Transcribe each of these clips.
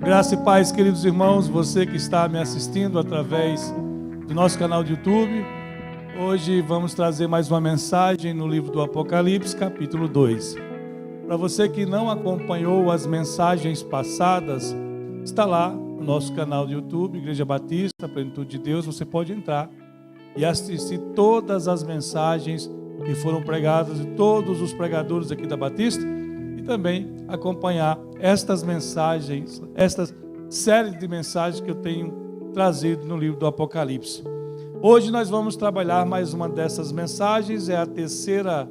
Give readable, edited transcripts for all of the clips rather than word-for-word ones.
Graça e paz, queridos irmãos, você que está me assistindo através do nosso canal de YouTube. Hoje vamos trazer mais uma mensagem no livro do Apocalipse, capítulo 2. Para você que não acompanhou as mensagens passadas, está lá no nosso canal de YouTube, Igreja Batista, Plenitude de Deus. Você pode entrar e assistir todas as mensagens que foram pregadas de todos os pregadores aqui da Batista e também acompanhar estas mensagens, esta série de mensagens que eu tenho trazido no livro do Apocalipse. Hoje nós vamos trabalhar mais uma dessas mensagens, é a terceira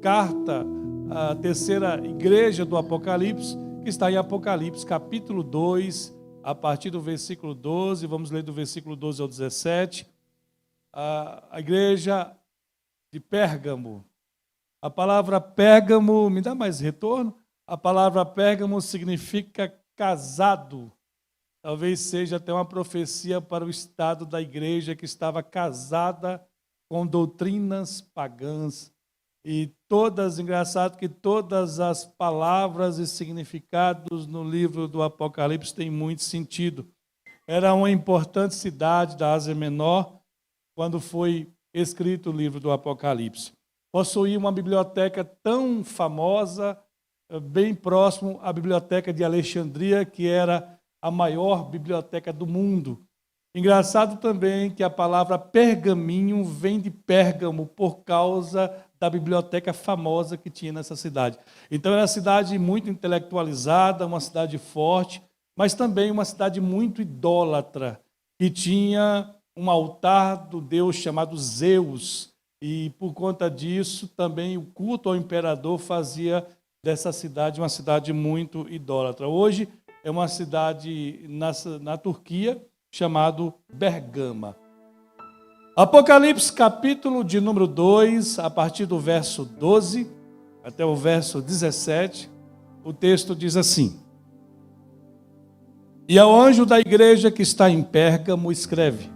carta, a terceira igreja do Apocalipse, que está em Apocalipse, capítulo 2, a partir do versículo 12, vamos ler do versículo 12 ao 17, a igreja de Pérgamo. A palavra Pérgamo, me dá mais retorno? A palavra Pérgamo significa casado. Talvez seja até uma profecia para o estado da igreja que estava casada com doutrinas pagãs. E engraçado que todas as palavras e significados no livro do Apocalipse têm muito sentido. Era uma importante cidade da Ásia Menor quando foi escrito o livro do Apocalipse. Possuía uma biblioteca tão famosa, bem próximo à biblioteca de Alexandria, que era a maior biblioteca do mundo. Engraçado também que a palavra pergaminho vem de Pérgamo por causa da biblioteca famosa que tinha nessa cidade. Então era uma cidade muito intelectualizada, uma cidade forte, mas também uma cidade muito idólatra, que tinha um altar do deus chamado Zeus, e por conta disso também o culto ao imperador fazia dessa cidade uma cidade muito idólatra. Hoje é uma cidade na Turquia chamado Bergama. Apocalipse capítulo de número 2, a partir do verso 12 até o verso 17, o texto diz assim: E ao anjo da igreja que está em Pérgamo escreve: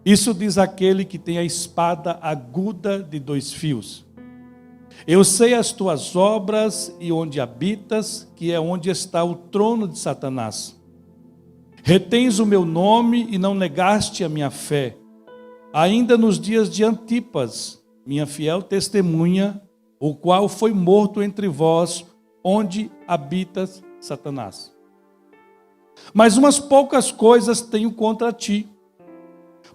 Isso diz aquele que tem a espada aguda de 2 fios. Eu sei as tuas obras e onde habitas, que é onde está o trono de Satanás. Retens o meu nome e não negaste a minha fé, ainda nos dias de Antipas, minha fiel testemunha, o qual foi morto entre vós, onde habitas Satanás. Mas umas poucas coisas tenho contra ti,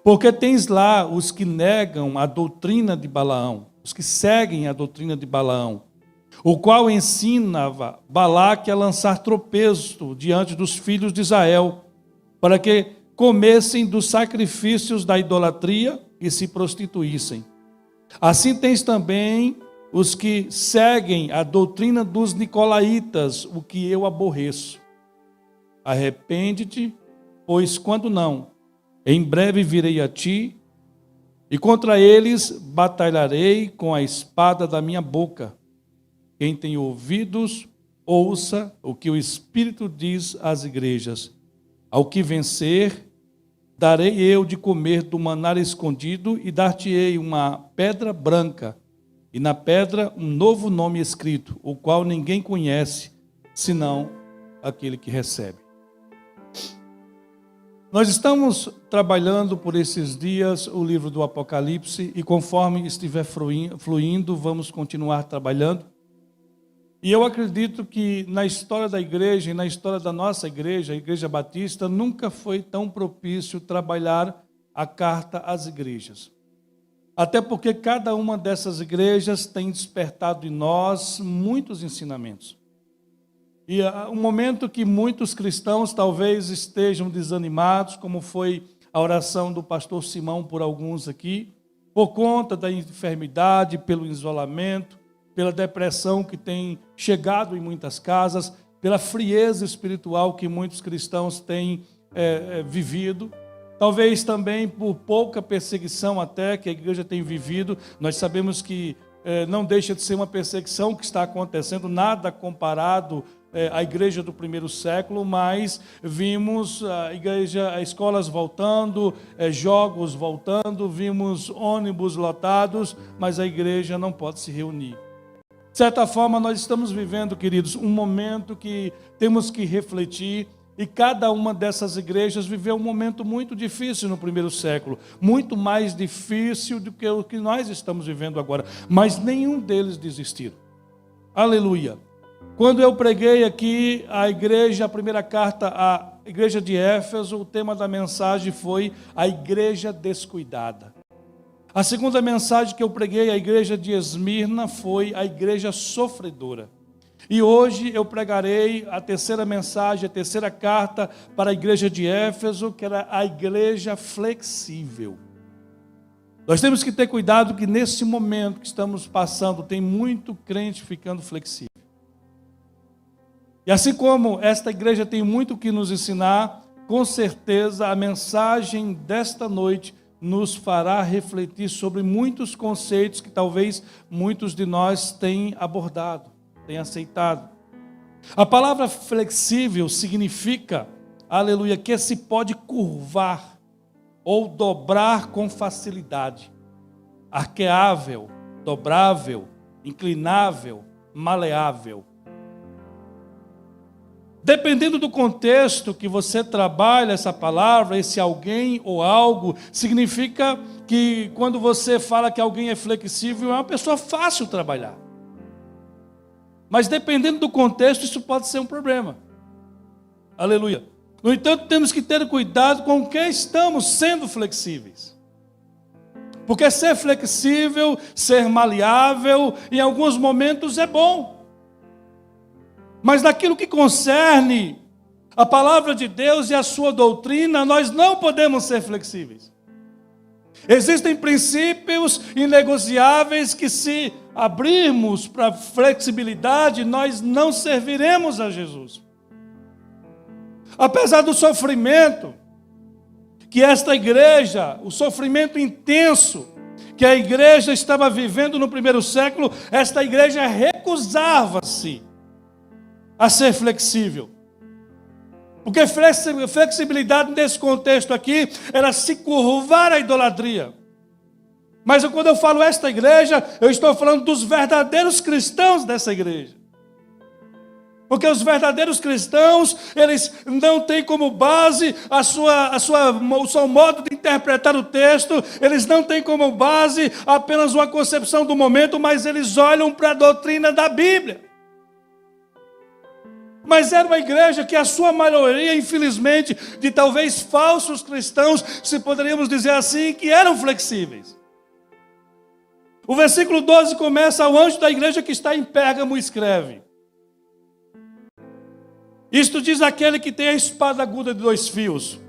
porque tens lá os que negam a doutrina de Balaão, os que seguem a doutrina de Balaão, o qual ensinava Balaque a lançar tropeço diante dos filhos de Israel, para que comessem dos sacrifícios da idolatria e se prostituíssem. Assim tens também os que seguem a doutrina dos nicolaítas, o que eu aborreço. Arrepende-te, pois quando não, em breve virei a ti, e contra eles batalharei com a espada da minha boca. Quem tem ouvidos, ouça o que o Espírito diz às igrejas. Ao que vencer, darei eu de comer do maná escondido e dar-te-ei uma pedra branca, e na pedra um novo nome escrito, o qual ninguém conhece, senão aquele que recebe. Nós estamos trabalhando por esses dias o livro do Apocalipse e conforme estiver fluindo, vamos continuar trabalhando. E eu acredito que na história da igreja e na história da nossa igreja, a Igreja Batista, nunca foi tão propício trabalhar a carta às igrejas. Até porque cada uma dessas igrejas tem despertado em nós muitos ensinamentos. E há um momento que muitos cristãos talvez estejam desanimados, como foi a oração do pastor Simão por alguns aqui, por conta da enfermidade, pelo isolamento, pela depressão que tem chegado em muitas casas, pela frieza espiritual que muitos cristãos têm vivido. Talvez também por pouca perseguição até que a igreja tem vivido. Nós sabemos que não deixa de ser uma perseguição que está acontecendo, nada comparado à igreja do primeiro século, mas vimos escolas voltando, jogos voltando, vimos ônibus lotados, mas a igreja não pode se reunir. De certa forma, nós estamos vivendo, queridos, um momento que temos que refletir E cada uma dessas igrejas viveu um momento muito difícil no primeiro século, muito mais difícil do que o que nós estamos vivendo agora, mas nenhum deles desistiram. Aleluia! Quando eu preguei aqui a primeira carta à igreja de Éfeso, o tema da mensagem foi a igreja descuidada. A segunda mensagem que eu preguei à igreja de Esmirna foi a igreja sofredora. E hoje eu pregarei a terceira mensagem, a terceira carta para a igreja de Éfeso, que era a igreja flexível. Nós temos que ter cuidado que nesse momento que estamos passando, tem muito crente ficando flexível. E assim como esta igreja tem muito o que nos ensinar, com certeza a mensagem desta noite nos fará refletir sobre muitos conceitos que talvez muitos de nós tenham abordado, tenham aceitado. A palavra flexível significa, aleluia, que se pode curvar ou dobrar com facilidade. Arqueável, dobrável, inclinável, maleável. Dependendo do contexto que você trabalha essa palavra, esse alguém ou algo, significa que quando você fala que alguém é flexível, é uma pessoa fácil de trabalhar. Mas dependendo do contexto, isso pode ser um problema. Aleluia. No entanto, temos que ter cuidado com o que estamos sendo flexíveis. Porque ser flexível, ser maleável, em alguns momentos é bom. Mas naquilo que concerne a palavra de Deus e a sua doutrina, nós não podemos ser flexíveis. Existem princípios inegociáveis que, se abrirmos para flexibilidade, nós não serviremos a Jesus. Apesar do sofrimento que esta igreja, o sofrimento intenso que a igreja estava vivendo no primeiro século, esta igreja recusava-se a ser flexível. Porque flexibilidade nesse contexto aqui era se curvar à idolatria. Mas quando eu falo esta igreja, eu estou falando dos verdadeiros cristãos dessa igreja. Porque os verdadeiros cristãos, eles não têm como base o seu modo de interpretar o texto, eles não têm como base apenas uma concepção do momento, mas eles olham para a doutrina da Bíblia. Mas era uma igreja que a sua maioria, infelizmente, de talvez falsos cristãos, se poderíamos dizer assim, que eram flexíveis. O versículo 12 começa: o anjo da igreja que está em Pérgamo escreve. Isto diz aquele que tem a espada aguda de 2 fios.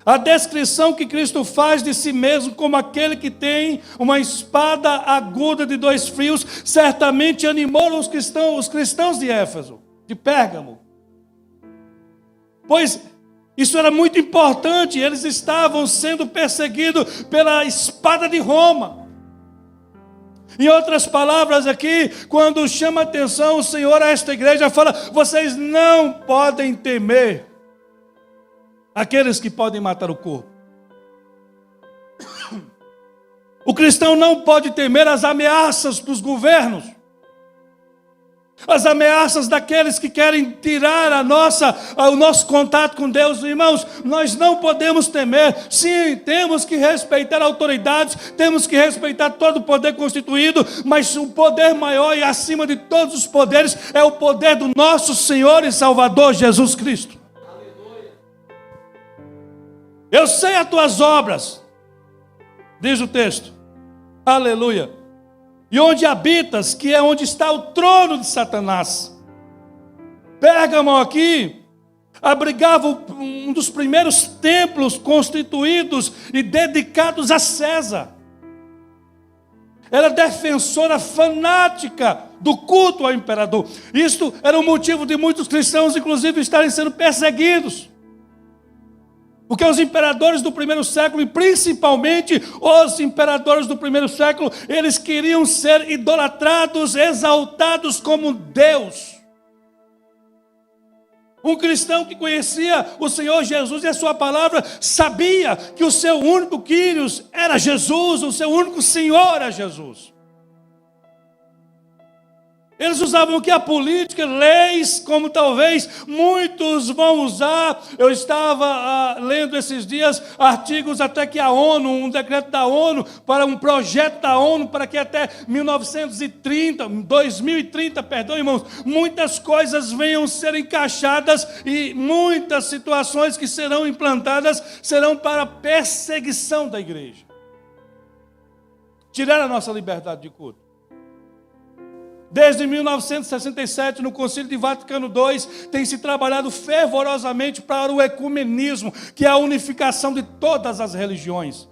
A descrição que Cristo faz de si mesmo como aquele que tem uma espada aguda de 2 fios, certamente animou os cristãos de Éfeso, de Pérgamo. Pois isso era muito importante, eles estavam sendo perseguidos pela espada de Roma. Em outras palavras aqui, quando chama a atenção o Senhor a esta igreja, fala: vocês não podem temer aqueles que podem matar o corpo. O cristão não pode temer as ameaças dos governos, as ameaças daqueles que querem tirar o nosso contato com Deus. Irmãos, nós não podemos temer. Sim, temos que respeitar autoridades, temos que respeitar todo o poder constituído, mas o poder maior e acima de todos os poderes é o poder do nosso Senhor e Salvador Jesus Cristo. Aleluia. Eu sei as tuas obras, diz o texto. Aleluia. E onde habitas, que é onde está o trono de Satanás. Pérgamo aqui abrigava um dos primeiros templos constituídos e dedicados a César. Era defensora fanática do culto ao imperador. Isto era o motivo de muitos cristãos, inclusive, estarem sendo perseguidos. Porque os imperadores do primeiro século, e principalmente os imperadores do primeiro século, eles queriam ser idolatrados, exaltados como Deus. Um cristão que conhecia o Senhor Jesus e a sua palavra, sabia que o seu único Kyrios era Jesus, o seu único Senhor era Jesus. Eles usavam o que? A política, leis, como talvez muitos vão usar. Eu estava lendo esses dias artigos até que a ONU, um decreto da ONU, para um projeto da ONU, para que até 2030, perdão, irmãos, muitas coisas venham ser encaixadas e muitas situações que serão implantadas serão para a perseguição da igreja. Tirar a nossa liberdade de culto. Desde 1967, no Concílio de Vaticano II, tem se trabalhado fervorosamente para o ecumenismo, que é a unificação de todas as religiões.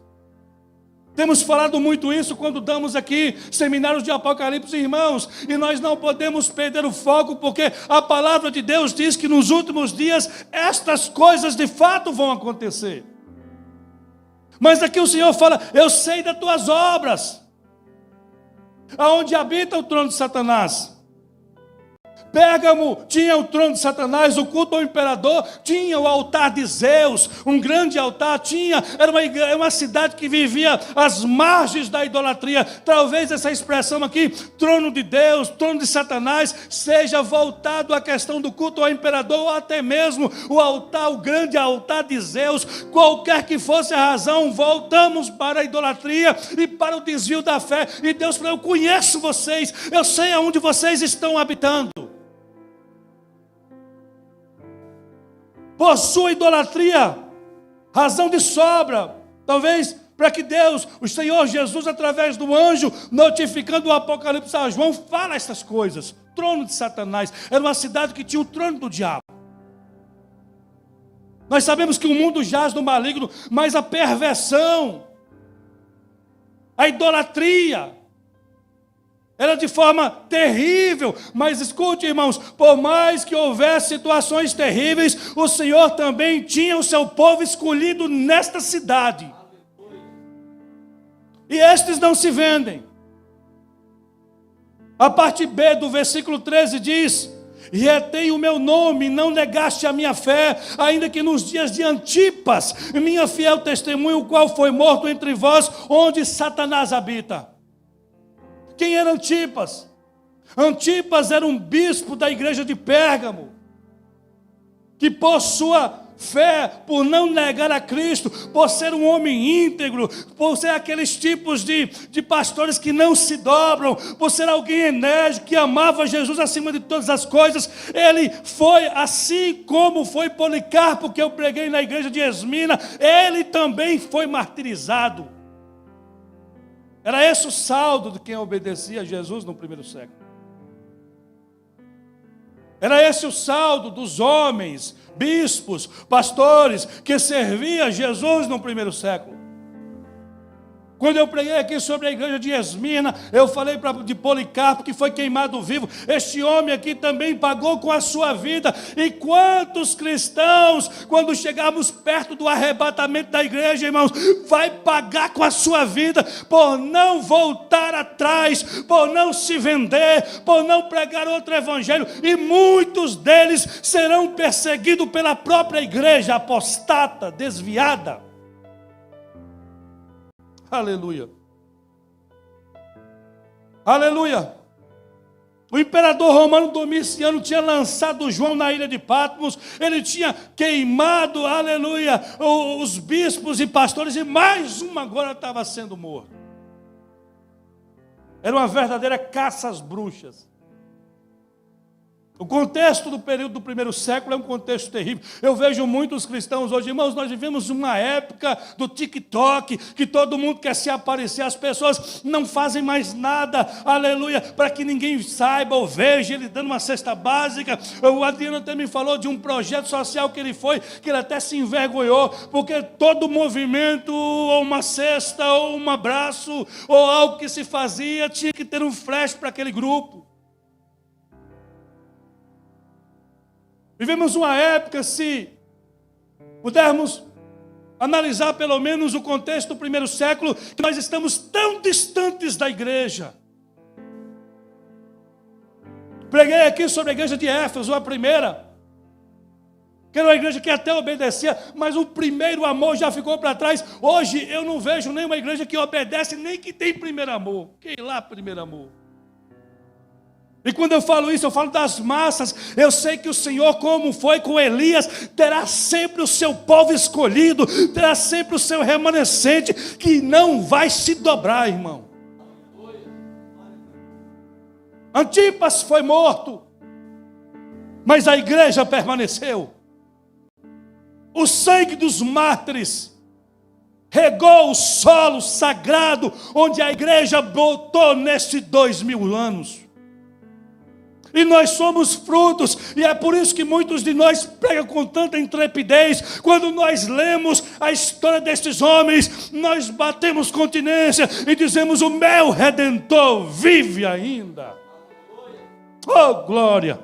Temos falado muito isso quando damos aqui seminários de Apocalipse, irmãos, e nós não podemos perder o foco, porque a palavra de Deus diz que nos últimos dias estas coisas de fato vão acontecer. Mas aqui o Senhor fala: eu sei das tuas obras. Aonde habita o trono de Satanás? Pérgamo tinha o trono de Satanás, o culto ao imperador, tinha o altar de Zeus, um grande altar, era uma cidade que vivia às margens da idolatria. Talvez essa expressão aqui, trono de Deus, trono de Satanás, seja voltado à questão do culto ao imperador, ou até mesmo o altar, o grande altar de Zeus. Qualquer que fosse a razão, voltamos para a idolatria e para o desvio da fé. E Deus falou: eu conheço vocês, eu sei aonde vocês estão habitando. Por sua idolatria, razão de sobra, talvez para que Deus, o Senhor Jesus, através do anjo, notificando o Apocalipse a João, fala essas coisas. Trono de Satanás, era uma cidade que tinha o trono do diabo. Nós sabemos que o mundo jaz no maligno, mas a perversão, a idolatria, era de forma terrível. Mas escute, irmãos, por mais que houvesse situações terríveis, o Senhor também tinha o seu povo escolhido nesta cidade. E estes não se vendem. A parte B do versículo 13 diz: retei o meu nome, não negaste a minha fé, ainda que nos dias de Antipas, minha fiel testemunha, o qual foi morto entre vós, onde Satanás habita. Quem era Antipas? Antipas era um bispo da igreja de Pérgamo, que por sua fé, por não negar a Cristo, por ser um homem íntegro, por ser aqueles tipos de pastores que não se dobram, por ser alguém enérgico, que amava Jesus acima de todas as coisas, ele foi, assim como foi Policarpo, que eu preguei na igreja de Esmina, ele também foi martirizado. Era esse o saldo de quem obedecia a Jesus no primeiro século. Era esse o saldo dos homens, bispos, pastores, que serviam a Jesus no primeiro século. Quando eu preguei aqui sobre a igreja de Esmina, eu falei de Policarpo, que foi queimado vivo. Este homem aqui também pagou com a sua vida. E quantos cristãos, quando chegarmos perto do arrebatamento da igreja, irmãos, vai pagar com a sua vida por não voltar atrás, por não se vender, por não pregar outro evangelho. E muitos deles serão perseguidos pela própria igreja apostata, desviada. Aleluia. Aleluia. O imperador romano Domiciano tinha lançado João na ilha de Patmos. Ele tinha queimado, aleluia, os bispos e pastores. E mais um agora estava sendo morto. Era uma verdadeira caça às bruxas. O contexto do período do primeiro século é um contexto terrível. Eu vejo muitos cristãos hoje, irmãos, nós vivemos uma época do TikTok, que todo mundo quer se aparecer, as pessoas não fazem mais nada, aleluia, para que ninguém saiba ou veja ele dando uma cesta básica. O Adriano até me falou de um projeto social que ele foi, que ele até se envergonhou, porque todo movimento, ou uma cesta, ou um abraço, ou algo que se fazia, tinha que ter um flash para aquele grupo. Vivemos uma época, se pudermos analisar pelo menos o contexto do primeiro século, que nós estamos tão distantes da igreja. Preguei aqui sobre a igreja de Éfeso, a primeira, que era uma igreja que até obedecia, mas o primeiro amor já ficou para trás. Hoje eu não vejo nenhuma igreja que obedece, nem que tem primeiro amor. Que lá primeiro amor? E quando eu falo isso, eu falo das massas. Eu sei que o Senhor, como foi com Elias, terá sempre o seu povo escolhido, terá sempre o seu remanescente, que não vai se dobrar, irmão. Antipas foi morto, mas a igreja permaneceu. O sangue dos mártires regou o solo sagrado, onde a igreja botou nesses 2000 anos. E nós somos frutos, e é por isso que muitos de nós pregam com tanta intrepidez. Quando nós lemos a história destes homens, nós batemos continência e dizemos: o meu Redentor vive ainda. Oh, glória!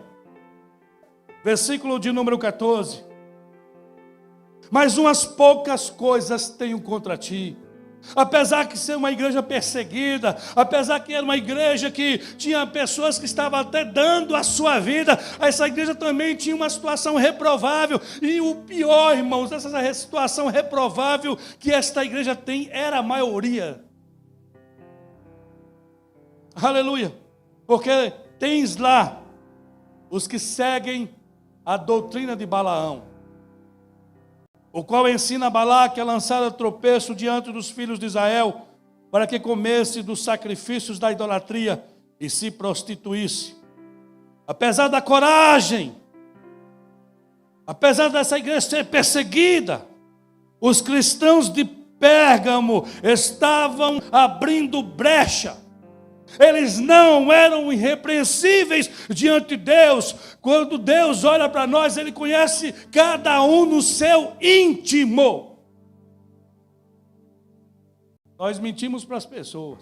Versículo de número 14. Mas umas poucas coisas tenho contra ti. Apesar de ser uma igreja perseguida, apesar que era uma igreja que tinha pessoas que estavam até dando a sua vida, essa igreja também tinha uma situação reprovável. E o pior, irmãos, dessa situação reprovável que esta igreja tem, era a maioria. Aleluia! Porque tens lá os que seguem a doutrina de Balaão, o qual ensina a Balaque a lançar o tropeço diante dos filhos de Israel, para que comesse dos sacrifícios da idolatria e se prostituísse. Apesar da coragem, apesar dessa igreja ser perseguida, os cristãos de Pérgamo estavam abrindo brecha. Eles não eram irrepreensíveis diante de Deus. Quando Deus olha para nós, Ele conhece cada um no seu íntimo. Nós mentimos para as pessoas,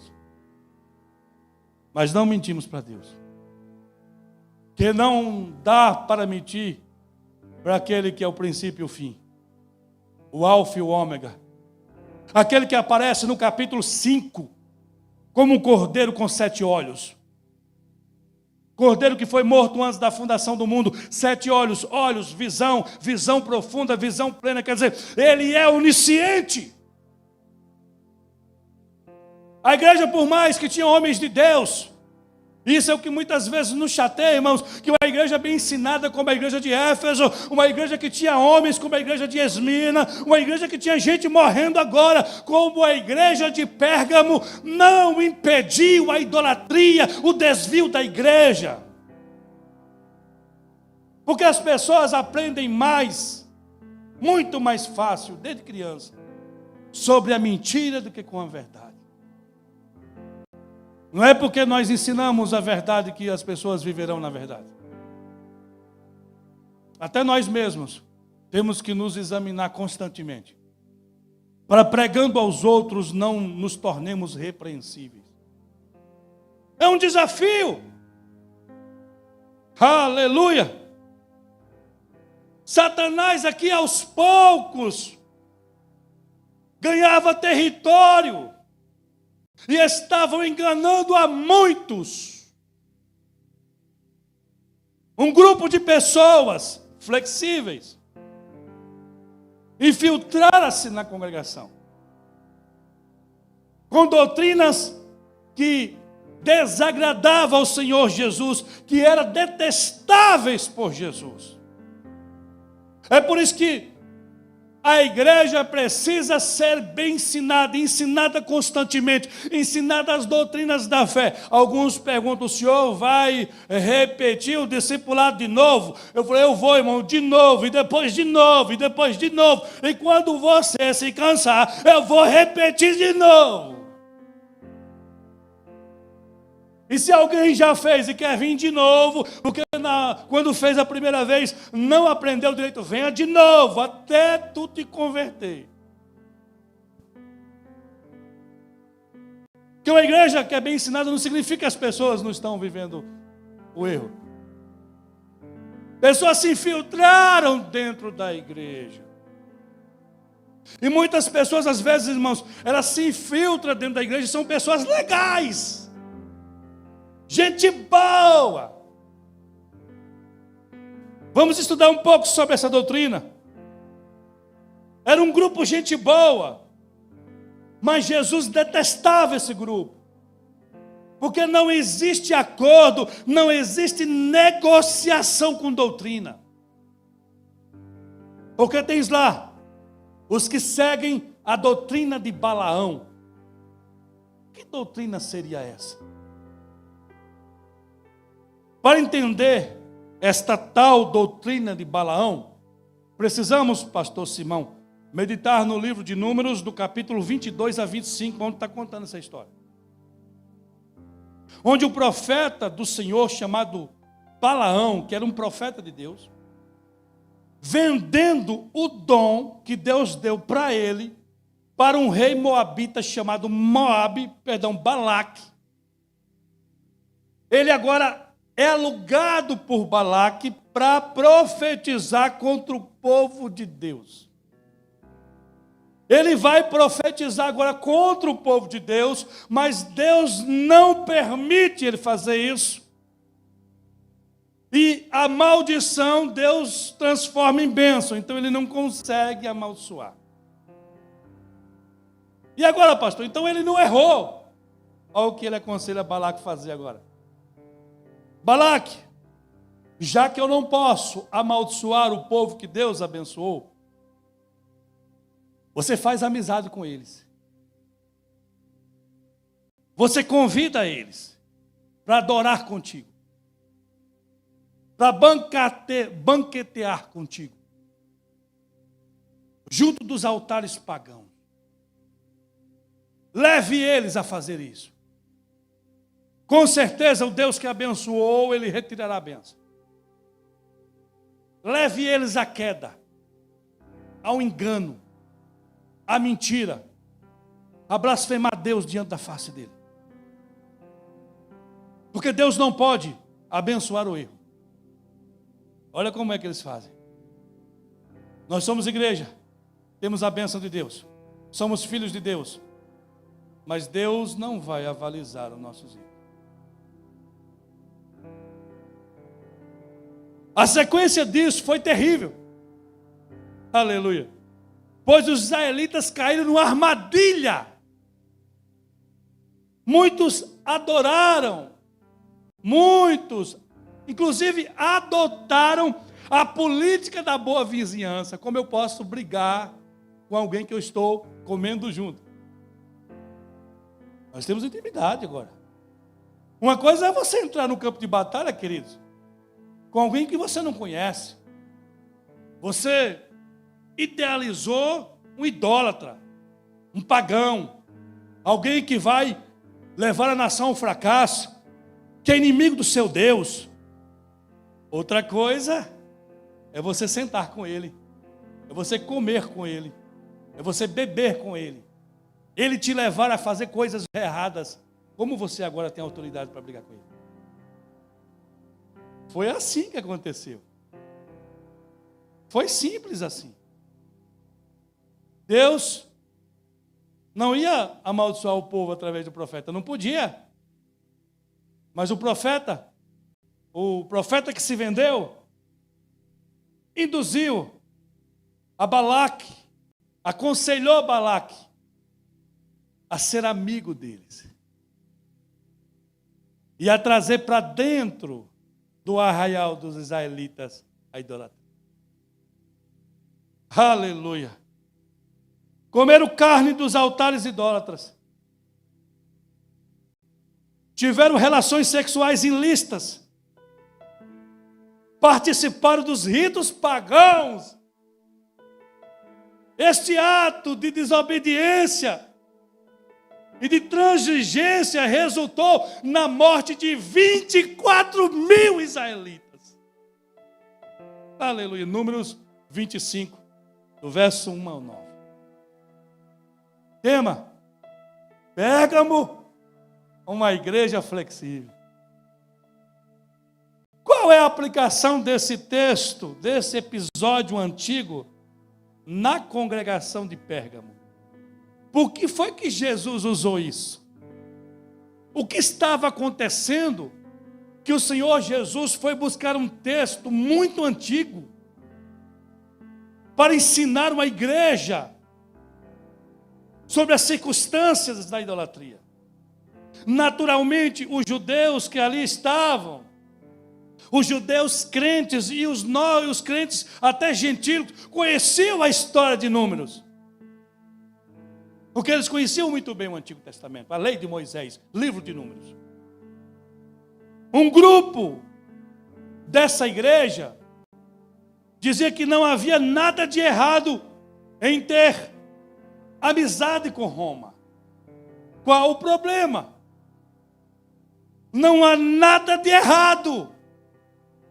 mas não mentimos para Deus. Que não dá para mentir para aquele que é o princípio e o fim, o alfa e o ômega, aquele que aparece no capítulo 5, como um cordeiro com 7 olhos. Cordeiro que foi morto antes da fundação do mundo. 7 olhos, olhos, visão, visão profunda, visão plena. Quer dizer, ele é onisciente. A igreja, por mais que tinha homens de Deus, isso é o que muitas vezes nos chateia, irmãos, que uma igreja bem ensinada como a igreja de Éfeso, uma igreja que tinha homens como a igreja de Esmina, uma igreja que tinha gente morrendo agora, como a igreja de Pérgamo, não impediu a idolatria, o desvio da igreja. Porque as pessoas aprendem mais, muito mais fácil, desde criança, sobre a mentira do que com a verdade. Não é porque nós ensinamos a verdade que as pessoas viverão na verdade. Até nós mesmos temos que nos examinar constantemente, para pregando aos outros não nos tornemos repreensíveis. É um desafio. Aleluia! Satanás aqui aos poucos ganhava território. E estavam enganando a muitos. Um grupo de pessoas flexíveis infiltraram-se na congregação, com doutrinas que desagradavam ao Senhor Jesus, que eram detestáveis por Jesus. É por isso que a igreja precisa ser bem ensinada, ensinada constantemente, ensinada as doutrinas da fé. Alguns perguntam: o senhor vai repetir o discipulado de novo? Eu falei: eu vou, irmão, de novo, e depois de novo, e depois de novo. E quando você se cansar, eu vou repetir de novo. E se alguém já fez e quer vir de novo, porque quando fez a primeira vez não aprendeu direito, venha de novo, até tu te converter. Que uma igreja que é bem ensinada não significa que as pessoas não estão vivendo o erro. Pessoas se infiltraram dentro da igreja. E muitas pessoas, às vezes, irmãos, elas se infiltram dentro da igreja e são pessoas legais. Gente boa. Vamos estudar um pouco sobre essa doutrina. Era um grupo gente boa, mas Jesus detestava esse grupo. Porque não existe acordo, não existe negociação com doutrina. Porque tens lá os que seguem a doutrina de Balaão. Que doutrina seria essa? Para entender esta tal doutrina de Balaão, precisamos, pastor Simão, meditar no livro de Números, do capítulo 22 a 25, onde está contando essa história. Onde o profeta do Senhor, chamado Balaão, que era um profeta de Deus, vendendo o dom que Deus deu para ele, para um rei moabita chamado Balaque. Ele agora é alugado por Balaque para profetizar contra o povo de Deus. Ele vai profetizar agora contra o povo de Deus, mas Deus não permite ele fazer isso. E a maldição Deus transforma em bênção, então ele não consegue amaldiçoar. E agora, pastor, então ele não errou. Olha o que ele aconselha Balaque fazer agora. Balaque, já que eu não posso amaldiçoar o povo que Deus abençoou, você faz amizade com eles. Você convida eles para adorar contigo, para banquetear contigo, junto dos altares pagãos. Leve eles a fazer isso. Com certeza o Deus que abençoou, ele retirará a bênção. Leve eles à queda, ao engano, à mentira, a blasfemar Deus diante da face dele. Porque Deus não pode abençoar o erro. Olha como é que eles fazem. Nós somos igreja, temos a bênção de Deus, somos filhos de Deus, mas Deus não vai avalizar os nossos erros. A sequência disso foi terrível. Aleluia. Pois os israelitas caíram numa armadilha. Muitos adoraram. Muitos, inclusive, adotaram a política da boa vizinhança. Como eu posso brigar com alguém que eu estou comendo junto? Nós temos intimidade agora. Uma coisa é você entrar no campo de batalha, queridos, com alguém que você não conhece. Você idealizou um idólatra, um pagão, alguém que vai levar a nação ao fracasso, que é inimigo do seu Deus. Outra coisa é você sentar com ele, é você comer com ele, é você beber com ele, ele te levar a fazer coisas erradas. Como você agora tem autoridade para brigar com ele? Foi assim que aconteceu. Foi simples assim. Deus não ia amaldiçoar o povo através do profeta, não podia. Mas o profeta que se vendeu, induziu a Balaque, aconselhou Balaque a ser amigo deles e a trazer para dentro do arraial dos israelitas a idolatria. Aleluia. Comeram carne dos altares idólatras. Tiveram relações sexuais ilícitas. Participaram dos ritos pagãos. Este ato de desobediência e de transigência resultou na morte de 24.000 israelitas. Aleluia. Números 25, do verso 1 ao 9. Tema: Pérgamo, uma igreja flexível. Qual é a aplicação desse texto, desse episódio antigo, na congregação de Pérgamo? Por que foi que Jesus usou isso? O que estava acontecendo? Que o Senhor Jesus foi buscar um texto muito antigo para ensinar uma igreja sobre as circunstâncias da idolatria. Naturalmente, os judeus que ali estavam, os judeus crentes e os crentes até gentios, conheciam a história de Números. Porque eles conheciam muito bem o Antigo Testamento, a lei de Moisés, livro de Números. Um grupo dessa igreja dizia que não havia nada de errado em ter amizade com Roma. Qual o problema? Não há nada de errado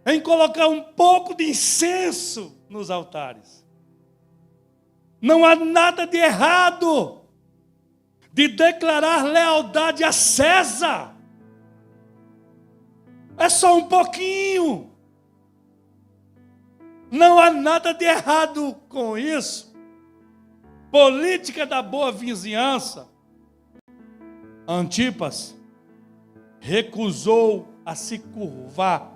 em colocar um pouco de incenso nos altares. Não há nada de errado de declarar lealdade a César. É só um pouquinho. Não há nada de errado com isso. Política da boa vizinhança. Antipas recusou a se curvar.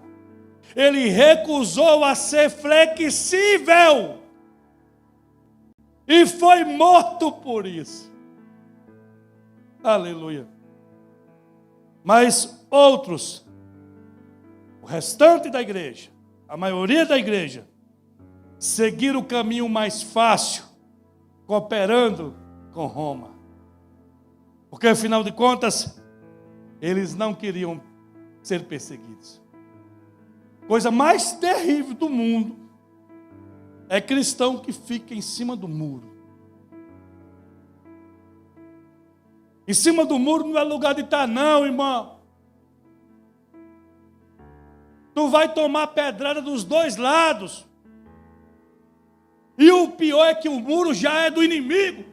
Ele recusou a ser flexível. E foi morto por isso. Aleluia. Mas outros, o restante da igreja, a maioria da igreja, seguiram o caminho mais fácil, cooperando com Roma. Porque, afinal de contas, eles não queriam ser perseguidos. Coisa mais terrível do mundo é cristão que fica em cima do muro. Em cima do muro não é lugar de estar, não, irmão. Tu vai tomar pedrada dos dois lados. E o pior é que o muro já é do inimigo.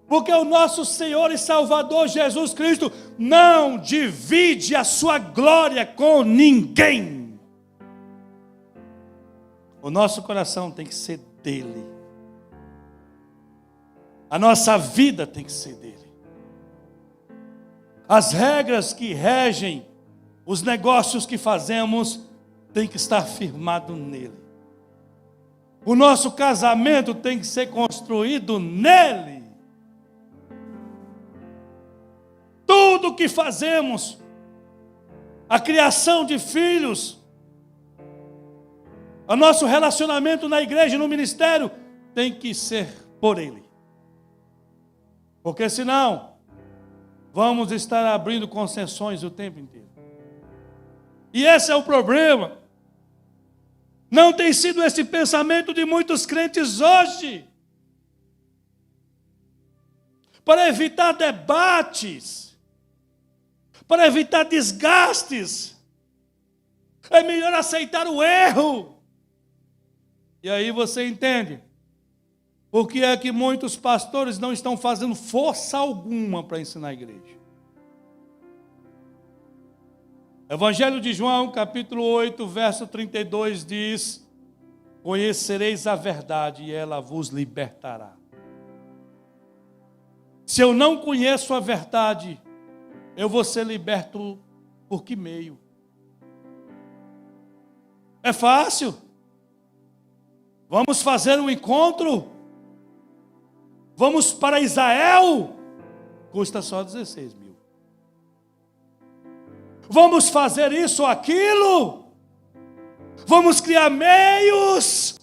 Porque o nosso Senhor e Salvador Jesus Cristo não divide a sua glória com ninguém. O nosso coração tem que ser dele. A nossa vida tem que ser dele. As regras que regem os negócios que fazemos tem que estar firmado nele. O nosso casamento tem que ser construído nele. Tudo que fazemos, a criação de filhos, o nosso relacionamento na igreja e no ministério, tem que ser por ele. Porque senão, vamos estar abrindo concessões o tempo inteiro. E esse é o problema. Não tem sido esse pensamento de muitos crentes hoje. Para evitar debates, para evitar desgastes, é melhor aceitar o erro. E aí você entende por que é que muitos pastores não estão fazendo força alguma para ensinar a igreja. Evangelho de João, capítulo 8, verso 32 diz: conhecereis a verdade e ela vos libertará. Se eu não conheço a verdade, eu vou ser liberto por que meio? É fácil. Vamos fazer um encontro. Vamos para Israel. Custa só 16 mil. Vamos fazer isso ou aquilo. Vamos criar meios.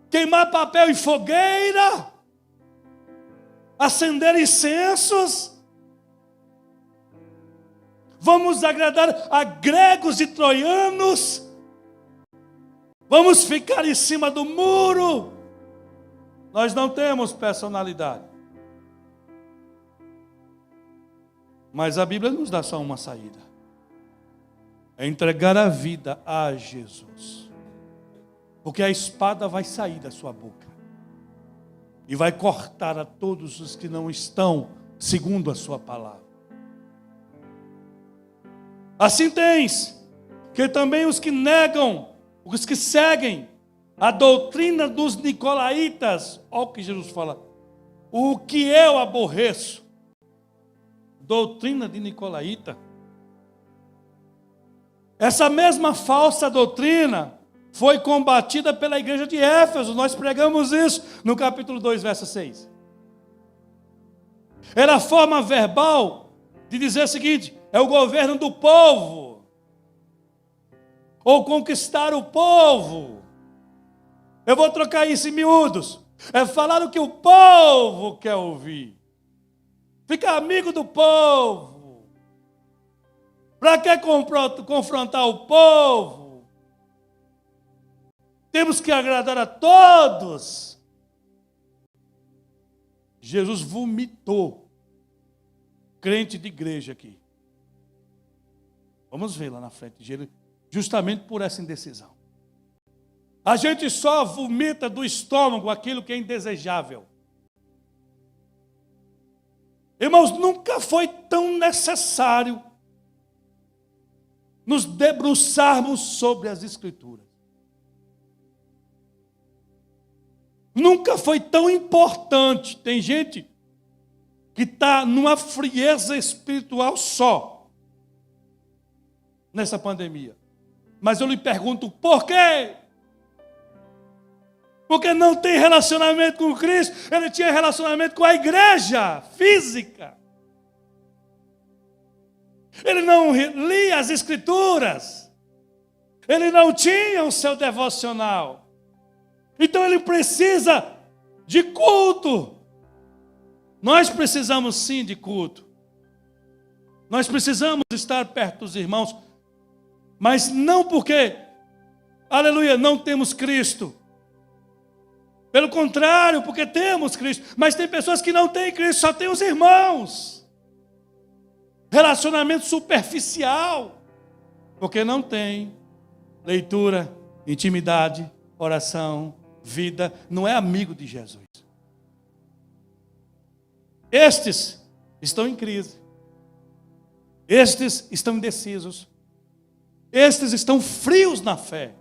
Queimar papel em fogueira. Acender incensos. Vamos agradar a gregos e troianos. Vamos ficar em cima do muro. Nós não temos personalidade. Mas a Bíblia nos dá só uma saída. É entregar a vida a Jesus. Porque a espada vai sair da sua boca. E vai cortar a todos os que não estão segundo a sua palavra. Assim tens que também os que negam, os que seguem a doutrina dos nicolaítas, olha o que Jesus fala, o que eu aborreço, doutrina de nicolaíta. Essa mesma falsa doutrina foi combatida pela igreja de Éfeso, nós pregamos isso no capítulo 2, verso 6. Era a forma verbal de dizer o seguinte: é o governo do povo, ou conquistar o povo. Eu vou trocar isso em miúdos. É falar o que o povo quer ouvir. Ficar amigo do povo. Para que confrontar o povo? Temos que agradar a todos. Jesus vomitou crente de igreja aqui. Vamos ver lá na frente, justamente por essa indecisão. A gente só vomita do estômago aquilo que é indesejável. Irmãos, nunca foi tão necessário nos debruçarmos sobre as Escrituras. Nunca foi tão importante. Tem gente que está numa frieza espiritual só nessa pandemia. Mas eu lhe pergunto, por quê? Porque não tem relacionamento com Cristo. Ele tinha relacionamento com a igreja física. Ele não lia as Escrituras. Ele não tinha o seu devocional. Então ele precisa de culto. Nós precisamos sim de culto. Nós precisamos estar perto dos irmãos. Mas não porque, aleluia, não temos Cristo. Pelo contrário, porque temos Cristo. Mas tem pessoas que não têm Cristo, só têm os irmãos. Relacionamento superficial. Porque não tem leitura, intimidade, oração, vida. Não é amigo de Jesus. Estes estão em crise. Estes estão indecisos. Estes estão frios na fé.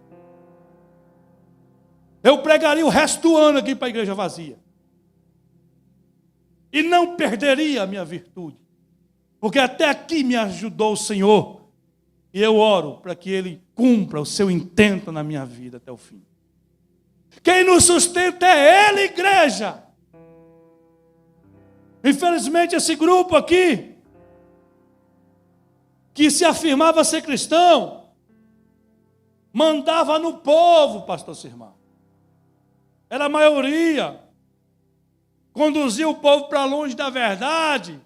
Eu pregaria o resto do ano aqui para a igreja vazia. E não perderia a minha virtude. Porque até aqui me ajudou o Senhor. E eu oro para que Ele cumpra o seu intento na minha vida até o fim. Quem nos sustenta é Ele, igreja. Infelizmente esse grupo aqui, que se afirmava ser cristão, mandava no povo, pastor Sirmão. Era a maioria. Conduzia o povo para longe da verdade.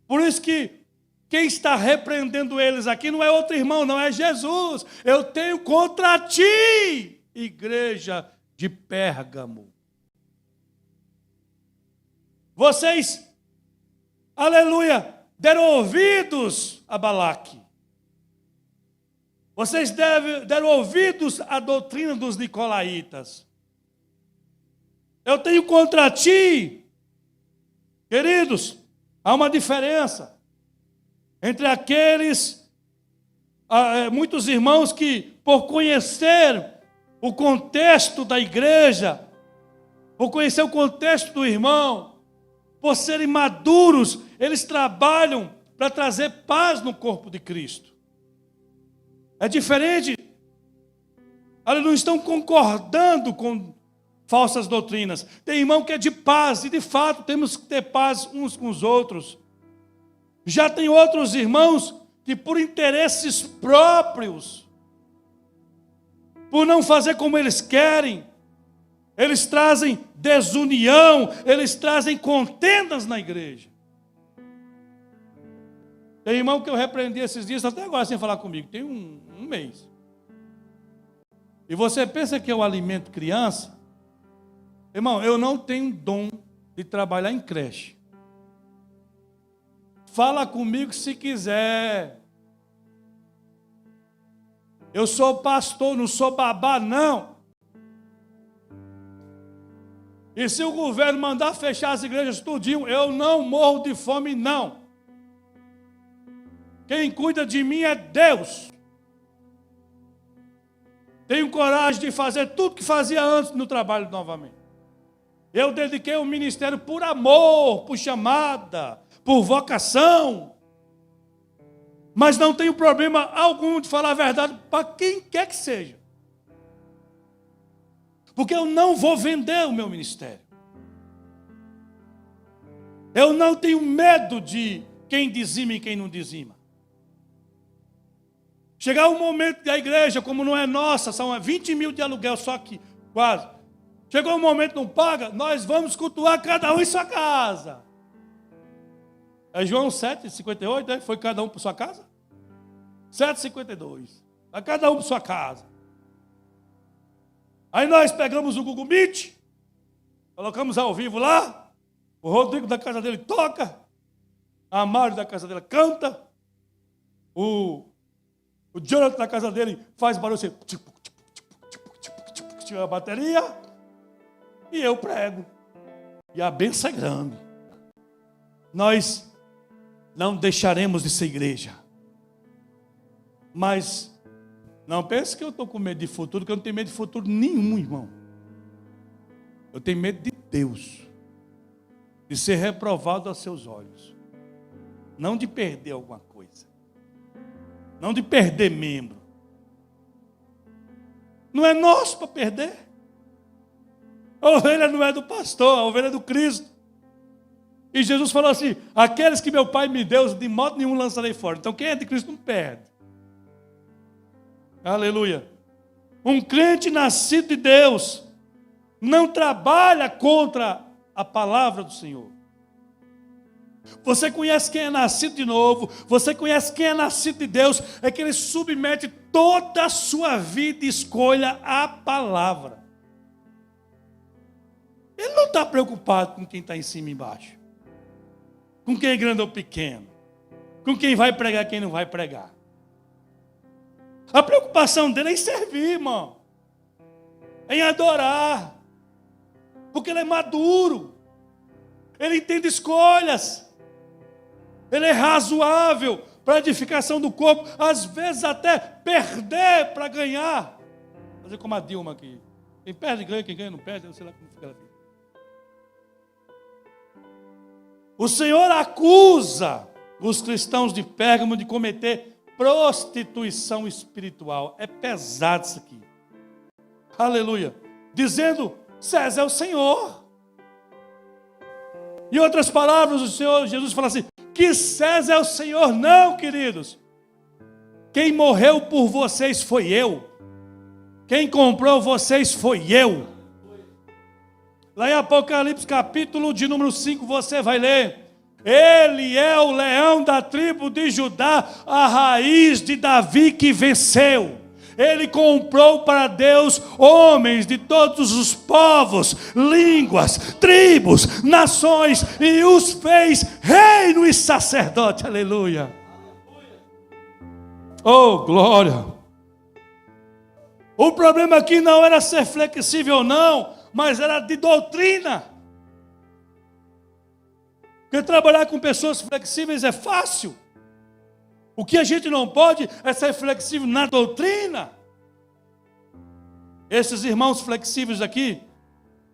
Por isso que quem está repreendendo eles aqui não é outro irmão, não é Jesus. Eu tenho contra ti, igreja de Pérgamo. Vocês, aleluia, deram ouvidos a Balaque. Vocês deram ouvidos à doutrina dos nicolaítas. Eu tenho contra ti, queridos, há uma diferença entre aqueles, muitos irmãos que, por conhecer o contexto da igreja, por conhecer o contexto do irmão, por serem maduros, eles trabalham para trazer paz no corpo de Cristo. É diferente. Eles não estão concordando com falsas doutrinas. Tem irmão que é de paz, e de fato temos que ter paz uns com os outros. Já tem outros irmãos que, por interesses próprios, por não fazer como eles querem, eles trazem desunião, eles trazem contendas na igreja. Tem irmão que eu repreendi esses dias, até agora sem falar comigo, tem um mês. E você pensa que eu alimento criança? Irmão, eu não tenho dom de trabalhar em creche. Fala comigo se quiser. Eu sou pastor, não sou babá, não. E se o governo mandar fechar as igrejas tudinho, eu não morro de fome, não. Quem cuida de mim é Deus. Tenho coragem de fazer tudo que fazia antes no trabalho novamente. Eu dediquei o ministério por amor, por chamada, por vocação. Mas não tenho problema algum de falar a verdade para quem quer que seja. Porque eu não vou vender o meu ministério. Eu não tenho medo de quem dizima e quem não dizima. Chegar um momento da igreja, como não é nossa, são 20 mil de aluguel só aqui, quase. Chegou um momento não paga, nós vamos cultuar cada um em sua casa. É João 7,58, né? Foi cada um para sua casa? 7,52. Vai cada um para sua casa. Aí nós pegamos o Google Meet, colocamos ao vivo lá, o Rodrigo da casa dele toca, a Mário da casa dele canta, o Jonathan da casa dele faz barulho assim, a bateria, e eu prego. E a bênção é grande. Nós não deixaremos de ser igreja. Mas não pense que eu estou com medo de futuro, que eu não tenho medo de futuro nenhum, irmão. Eu tenho medo de Deus, de ser reprovado aos seus olhos, não de perder alguma coisa, não de perder membro. Não é nosso para perder. A ovelha não é do pastor, a ovelha é do Cristo. E Jesus falou assim: aqueles que meu Pai me deu, de modo nenhum lançarei fora. Então quem é de Cristo não perde. Aleluia. Um crente nascido de Deus não trabalha contra a palavra do Senhor. Você conhece quem é nascido de novo, você conhece quem é nascido de Deus, é que ele submete toda a sua vida e escolha à palavra. Ele não está preocupado com quem está em cima e embaixo, com quem é grande ou pequeno, com quem vai pregar e quem não vai pregar. A preocupação dele é em servir, irmão, em adorar, porque ele é maduro, ele entende escolhas, ele é razoável para a edificação do corpo, às vezes até perder para ganhar. Fazer como a Dilma aqui, quem perde ganha, quem ganha não perde, eu não sei lá como fica ela. O Senhor acusa os cristãos de Pérgamo de cometer prostituição espiritual. É pesado isso aqui. Aleluia. Dizendo: César é o Senhor. Em outras palavras, o Senhor Jesus fala assim: que César é o Senhor. Não, queridos. Quem morreu por vocês foi eu. Quem comprou vocês foi eu. Lá em Apocalipse, capítulo de número 5, você vai ler: ele é o leão da tribo de Judá, a raiz de Davi que venceu. Ele comprou para Deus homens de todos os povos, línguas, tribos, nações, e os fez reino e sacerdote. Aleluia. Oh, glória. O problema aqui não era ser flexível ou não, mas era de doutrina. Porque trabalhar com pessoas flexíveis é fácil. O que a gente não pode é ser flexível na doutrina. Esses irmãos flexíveis aqui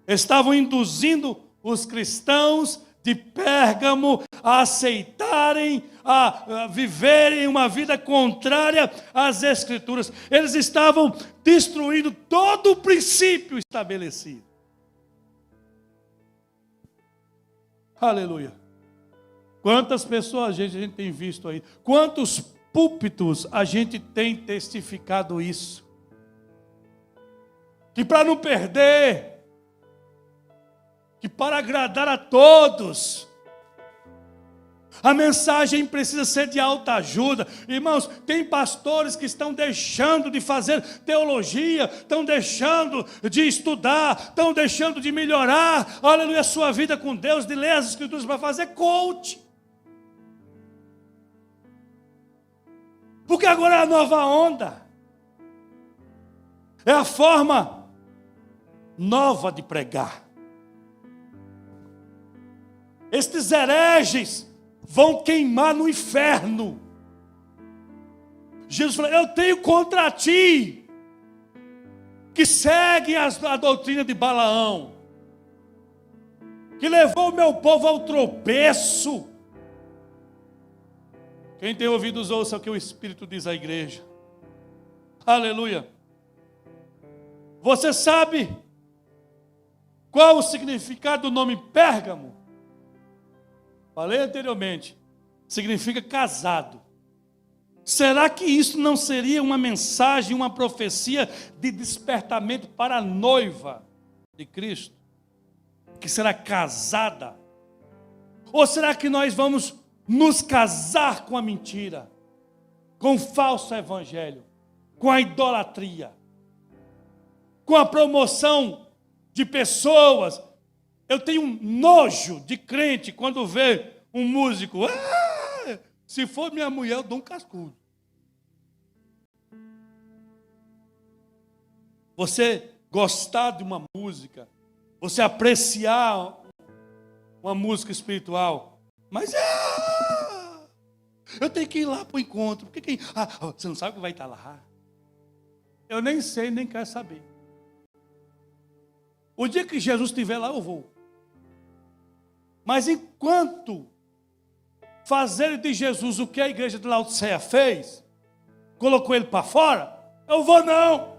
estavam induzindo os cristãos de Pérgamo a aceitarem, a viverem uma vida contrária às Escrituras. Eles estavam destruindo todo o princípio estabelecido. Aleluia. Quantas pessoas a gente tem visto aí? Quantos púlpitos a gente tem testificado isso? Que para não perder, que para agradar a todos, a mensagem precisa ser de alta ajuda. Irmãos, tem pastores que estão deixando de fazer teologia, estão deixando de estudar, estão deixando de melhorar, aleluia, a sua vida com Deus, de ler as Escrituras para fazer coach. Porque agora é a nova onda. É a forma nova de pregar. Estes hereges vão queimar no inferno. Jesus falou: eu tenho contra ti, que seguem a doutrina de Balaão, que levou o meu povo ao tropeço. Quem tem ouvidos, ouça o que o Espírito diz à igreja. Aleluia. Você sabe qual o significado do nome Pérgamo? falei anteriormente, significa casado. Será que isso não seria uma mensagem, uma profecia de despertamento para a noiva de Cristo, que será casada? Ou será que nós vamos nos casar com a mentira, com o falso evangelho, com a idolatria, com a promoção de pessoas? Eu tenho um nojo de crente quando vê um músico. Se for minha mulher, eu dou um cascudo. Você gostar de uma música, você apreciar uma música espiritual, mas eu tenho que ir lá para o encontro. Porque você não sabe que vai estar lá? Eu nem sei, nem quero saber. O dia que Jesus estiver lá, eu vou. Mas enquanto fazer de Jesus o que a igreja de Laodiceia fez, colocou ele para fora, eu vou não.